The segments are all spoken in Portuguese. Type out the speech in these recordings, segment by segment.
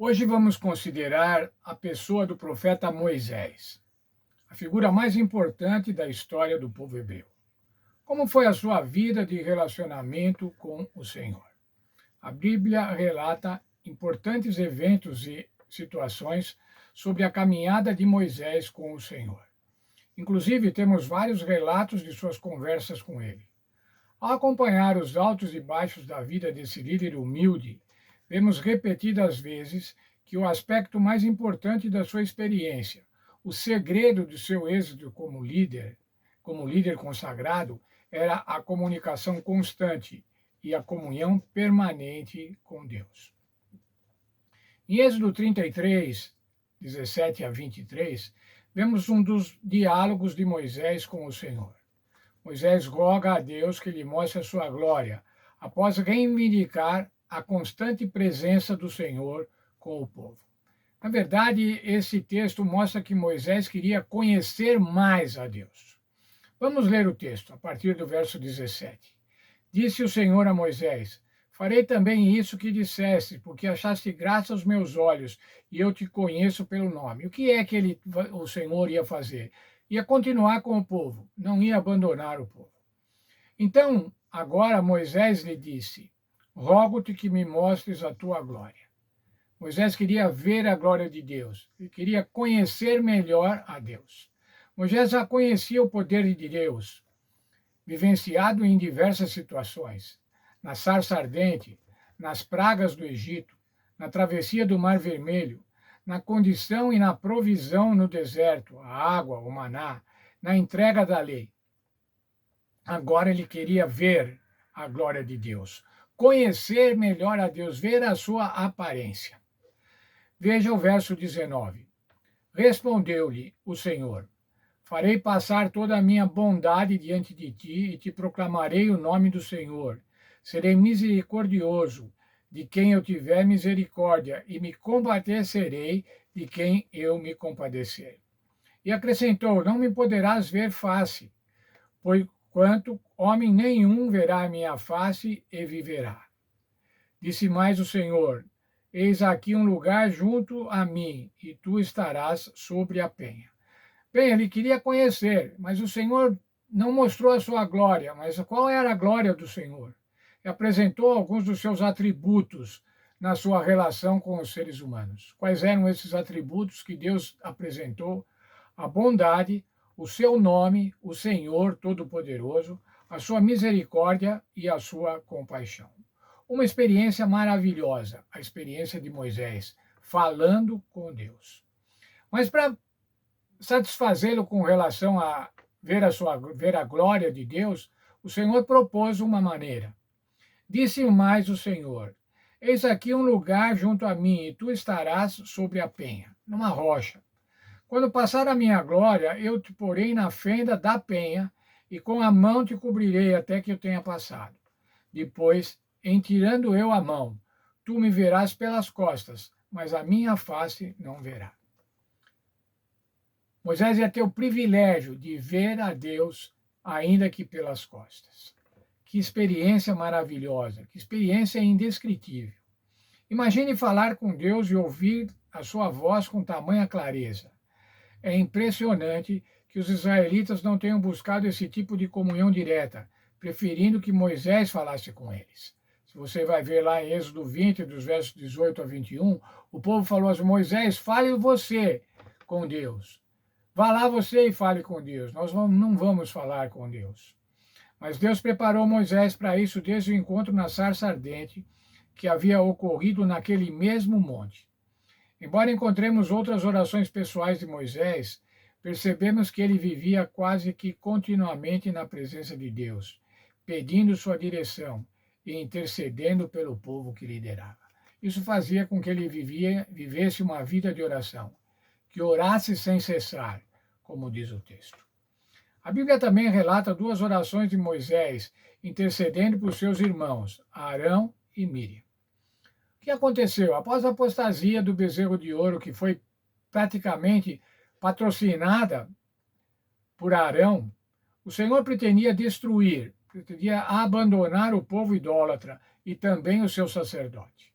Hoje vamos considerar a pessoa do profeta Moisés, a figura mais importante da história do povo hebreu. Como foi a sua vida de relacionamento com o Senhor? A Bíblia relata importantes eventos e situações sobre a caminhada de Moisés com o Senhor. Inclusive, temos vários relatos de suas conversas com ele. Ao acompanhar os altos e baixos da vida desse líder humilde, vemos repetidas vezes que o aspecto mais importante da sua experiência, o segredo do seu êxito como líder consagrado, era a comunicação constante e a comunhão permanente com Deus. Em Êxodo 33, 17 a 23, vemos um dos diálogos de Moisés com o Senhor. Moisés roga a Deus que lhe mostre a sua glória, após reivindicar a constante presença do Senhor com o povo. Na verdade, esse texto mostra que Moisés queria conhecer mais a Deus. Vamos ler o texto, a partir do verso 17. Disse o Senhor a Moisés: Farei também isso que disseste, porque achaste graça aos meus olhos, e eu te conheço pelo nome. O que é que o Senhor ia fazer? Ia continuar com o povo, não ia abandonar o povo. Então, agora Moisés lhe disse: Rogo-te que me mostres a tua glória. Moisés queria ver a glória de Deus, ele queria conhecer melhor a Deus. Moisés já conhecia o poder de Deus, vivenciado em diversas situações, na sarça ardente, nas pragas do Egito, na travessia do Mar Vermelho, na condição e na provisão no deserto, a água, o maná, na entrega da lei. Agora ele queria ver a glória de Deus, conhecer melhor a Deus, ver a sua aparência. Veja o verso 19. Respondeu-lhe o Senhor: Farei passar toda a minha bondade diante de ti e te proclamarei o nome do Senhor. Serei misericordioso de quem eu tiver misericórdia, e me compadecerei de quem eu me compadecer. E acrescentou: Não me poderás ver face, pois quanto homem nenhum verá a minha face e viverá. Disse mais o Senhor: Eis aqui um lugar junto a mim, e tu estarás sobre a penha. Bem, ele queria conhecer, mas o Senhor não mostrou a sua glória. Mas qual era a glória do Senhor? E apresentou alguns dos seus atributos na sua relação com os seres humanos. Quais eram esses atributos que Deus apresentou? A bondade, o seu nome, o Senhor Todo-Poderoso, a sua misericórdia e a sua compaixão. Uma experiência maravilhosa, a experiência de Moisés, falando com Deus. Mas para satisfazê-lo com relação a ver a glória de Deus, o Senhor propôs uma maneira. Disse mais o Senhor: Eis aqui um lugar junto a mim, e tu estarás sobre a penha, numa rocha. Quando passar a minha glória, eu te porei na fenda da penha, e com a mão te cobrirei até que eu tenha passado. Depois, em tirando eu a mão, tu me verás pelas costas, mas a minha face não verá. Moisés ia ter o privilégio de ver a Deus, ainda que pelas costas. Que experiência maravilhosa, que experiência indescritível. Imagine falar com Deus e ouvir a sua voz com tamanha clareza. É impressionante que os israelitas não tenham buscado esse tipo de comunhão direta, preferindo que Moisés falasse com eles. Se você vai ver lá em Êxodo 20, dos versos 18 a 21, o povo falou assim: Moisés, fale você com Deus. Vá lá você e fale com Deus. Nós não vamos falar com Deus. Mas Deus preparou Moisés para isso desde o encontro na sarça ardente que havia ocorrido naquele mesmo monte. Embora encontremos outras orações pessoais de Moisés, percebemos que ele vivia quase que continuamente na presença de Deus, pedindo sua direção e intercedendo pelo povo que liderava. Isso fazia com que ele vivesse uma vida de oração, que orasse sem cessar, como diz o texto. A Bíblia também relata duas orações de Moisés intercedendo por seus irmãos, Arão e Míriam. O que aconteceu? Após a apostasia do bezerro de ouro, que foi praticamente patrocinada por Arão, o Senhor pretendia abandonar o povo idólatra e também o seu sacerdote.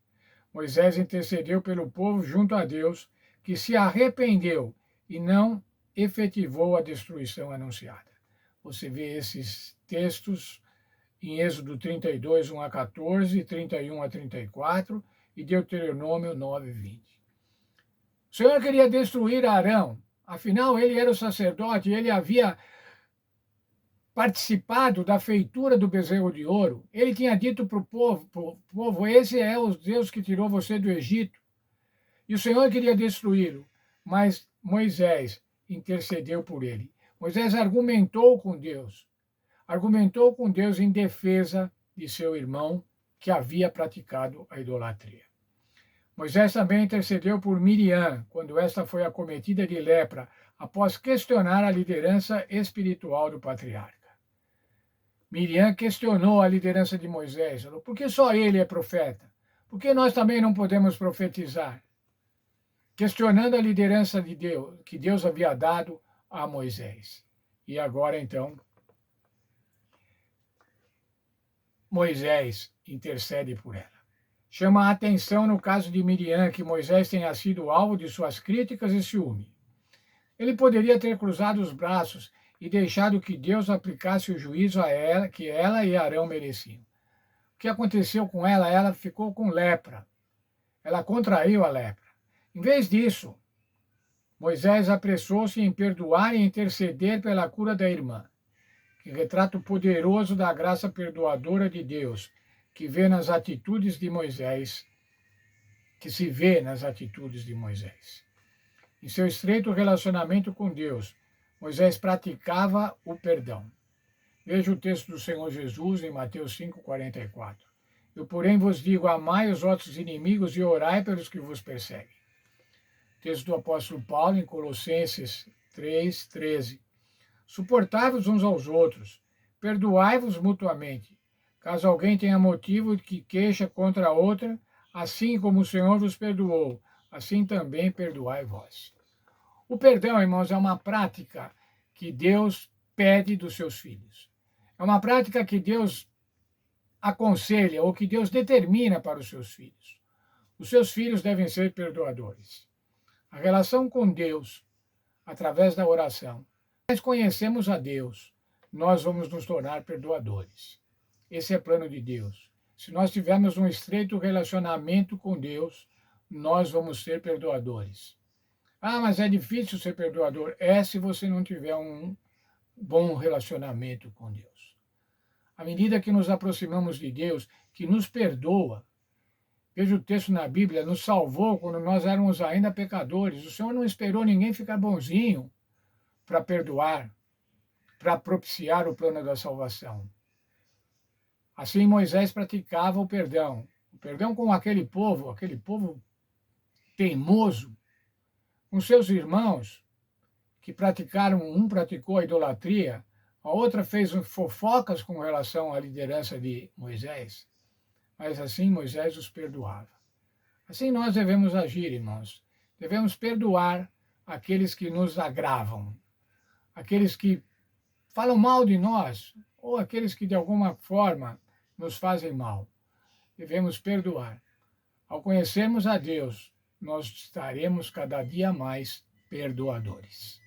Moisés intercedeu pelo povo junto a Deus, que se arrependeu e não efetivou a destruição anunciada. Você vê esses textos em Êxodo 32, 1 a 14, 31 a 34 e Deuteronômio 9, 20. O Senhor queria destruir Arão, afinal ele era o sacerdote e ele havia participado da feitura do bezerro de ouro. Ele tinha dito para o povo, esse é o Deus que tirou você do Egito. E o Senhor queria destruí-lo, mas Moisés intercedeu por ele. Moisés argumentou com Deus em defesa de seu irmão que havia praticado a idolatria. Moisés também intercedeu por Miriam, quando esta foi acometida de lepra, após questionar a liderança espiritual do patriarca. Miriam questionou a liderança de Moisés, falou, por que só ele é profeta? Por que nós também não podemos profetizar? Questionando a liderança de Deus, que Deus havia dado a Moisés. E agora, então, Moisés intercede por ela. Chama a atenção no caso de Miriam que Moisés tenha sido alvo de suas críticas e ciúme. Ele poderia ter cruzado os braços e deixado que Deus aplicasse o juízo a ela, que ela e Arão mereciam. O que aconteceu com ela? Ela ficou com lepra. Ela contraiu a lepra. Em vez disso, Moisés apressou-se em perdoar e interceder pela cura da irmã. Que retrato poderoso da graça perdoadora de Deus, que vê nas atitudes de Moisés, que se vê nas atitudes de Moisés. Em seu estreito relacionamento com Deus, Moisés praticava o perdão. Veja o texto do Senhor Jesus em Mateus 5,44. Eu, porém, vos digo, amai os vossos inimigos e orai pelos que vos perseguem. Texto do apóstolo Paulo em Colossenses 3,13. Suportai-vos uns aos outros, perdoai-vos mutuamente. Caso alguém tenha motivo de que queixa contra outra, assim como o Senhor vos perdoou, assim também perdoai vós. O perdão, irmãos, é uma prática que Deus pede dos seus filhos. É uma prática que Deus aconselha ou que Deus determina para os seus filhos. Os seus filhos devem ser perdoadores. A relação com Deus, através da oração. Nós conhecemos a Deus, nós vamos nos tornar perdoadores. Esse é o plano de Deus. Se nós tivermos um estreito relacionamento com Deus, nós vamos ser perdoadores. Ah, mas é difícil ser perdoador. É se você não tiver um bom relacionamento com Deus. À medida que nos aproximamos de Deus, que nos perdoa, veja o texto na Bíblia, nos salvou quando nós éramos ainda pecadores. O Senhor não esperou ninguém ficar bonzinho para perdoar, para propiciar o plano da salvação. Assim Moisés praticava o perdão com aquele povo teimoso, com seus irmãos que um praticou a idolatria, a outra fez fofocas com relação à liderança de Moisés, mas assim Moisés os perdoava. Assim nós devemos agir, irmãos. Devemos perdoar aqueles que nos agravam, aqueles que falam mal de nós, ou aqueles que de alguma forma nos fazem mal. Devemos perdoar. Ao conhecermos a Deus, nós estaremos cada dia mais perdoadores.